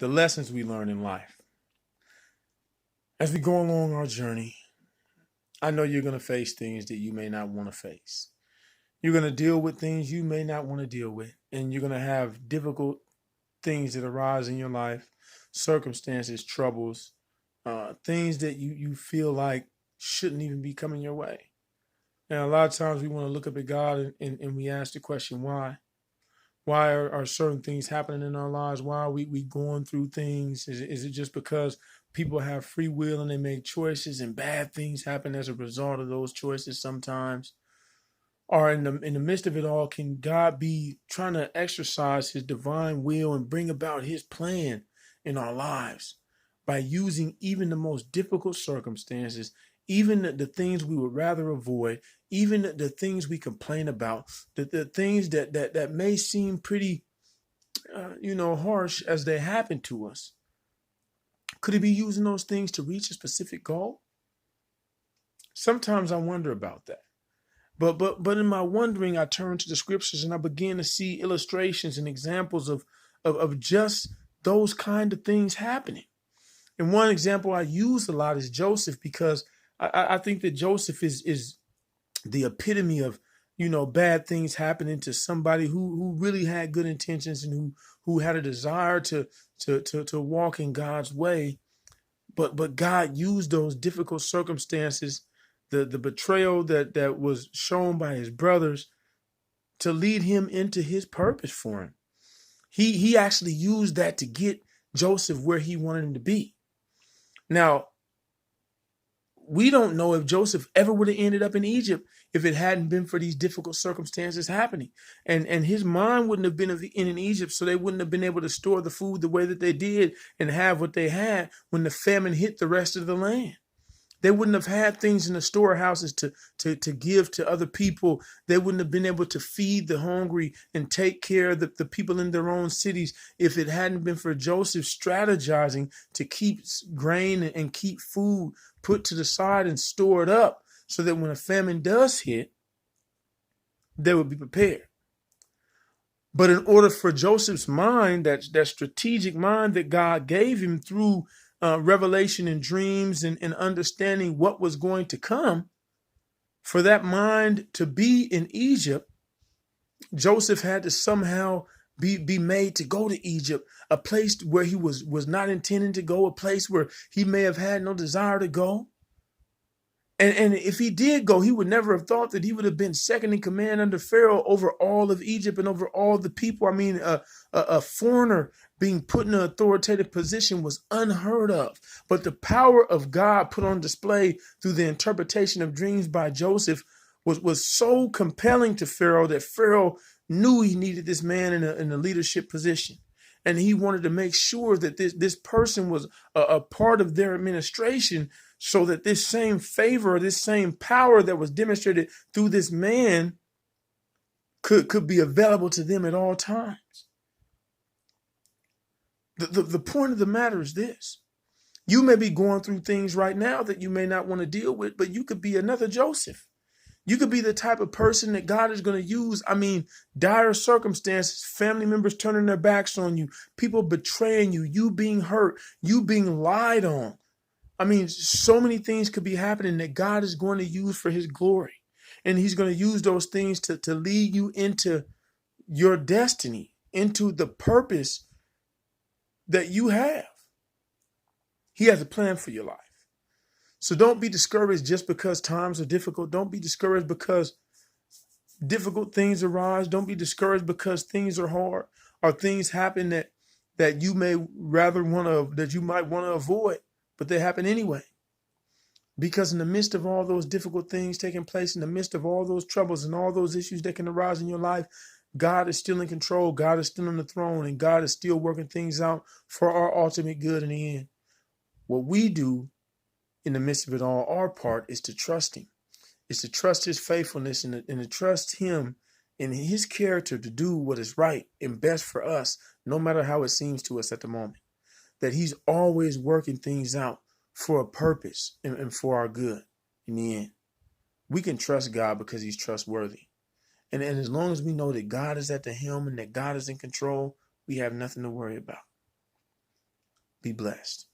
the lessons we learn in life. As we go along our journey, I know you're going to face things that you may not want to face. You're going to deal with things you may not want to deal with, and you're going to have difficult things that arise in your life, circumstances, troubles, things that you feel like shouldn't even be coming your way. And a lot of times we want to look up at God and we ask the question, why? Why are certain things happening in our lives? Why are we going through things? Is it just because people have free will and they make choices and bad things happen as a result of those choices sometimes? Or in the midst of it all, can God be trying to exercise his divine will and bring about his plan in our lives by using even the most difficult circumstances, even the things we would rather avoid, even the things we complain about, the things that may seem pretty, harsh as they happen to us? Could he be using those things to reach a specific goal? Sometimes I wonder about that. But in my wondering, I turn to the scriptures and I begin to see illustrations and examples of just those kind of things happening. And one example I use a lot is Joseph, because I think that Joseph is the epitome of, bad things happening to somebody who really had good intentions and who had a desire to walk in God's way. But God used those difficult circumstances, the betrayal that was shown by his brothers, to lead him into his purpose for him. He actually used that to get Joseph where he wanted him to be. Now, we don't know if Joseph ever would have ended up in Egypt if it hadn't been for these difficult circumstances happening. And his mind wouldn't have been in Egypt, so they wouldn't have been able to store the food the way that they did and have what they had when the famine hit the rest of the land. They wouldn't have had things in the storehouses to give to other people. They wouldn't have been able to feed the hungry and take care of the people in their own cities if it hadn't been for Joseph strategizing to keep grain and keep food put to the side and stored up so that when a famine does hit, they would be prepared. But in order for Joseph's mind, that strategic mind that God gave him through revelation and dreams and understanding what was going to come, for that mind to be in Egypt, Joseph had to somehow be made to go to Egypt, a place where he was not intending to go, a place where he may have had no desire to go. And if he did go, he would never have thought that he would have been second in command under Pharaoh over all of Egypt and over all the people. I mean, a foreigner being put in an authoritative position was unheard of. But the power of God put on display through the interpretation of dreams by Joseph was so compelling to Pharaoh that Pharaoh knew he needed this man in a leadership position. And he wanted to make sure that this person was a part of their administration, so that this same favor, this same power that was demonstrated through this man could be available to them at all times. The point of the matter is this. You may be going through things right now that you may not want to deal with, but you could be another Joseph. You could be the type of person that God is going to use. I mean, dire circumstances, family members turning their backs on you, people betraying you, you being hurt, you being lied on. I mean, so many things could be happening that God is going to use for his glory. And he's going to use those things to lead you into your destiny, into the purpose that you have. He has a plan for your life. So don't be discouraged just because times are difficult. Don't be discouraged because difficult things arise. Don't be discouraged because things are hard or things happen that you may rather that you might want to avoid, but they happen anyway. Because in the midst of all those difficult things taking place, in the midst of all those troubles and all those issues that can arise in your life, God is still in control. God is still on the throne, and God is still working things out for our ultimate good in the end. What we do in the midst of it all, our part is to trust him. It's to trust his faithfulness and to trust him in his character to do what is right and best for us, no matter how it seems to us at the moment. That he's always working things out for a purpose and for our good in the end. We can trust God because he's trustworthy. And as long as we know that God is at the helm and that God is in control, we have nothing to worry about. Be blessed.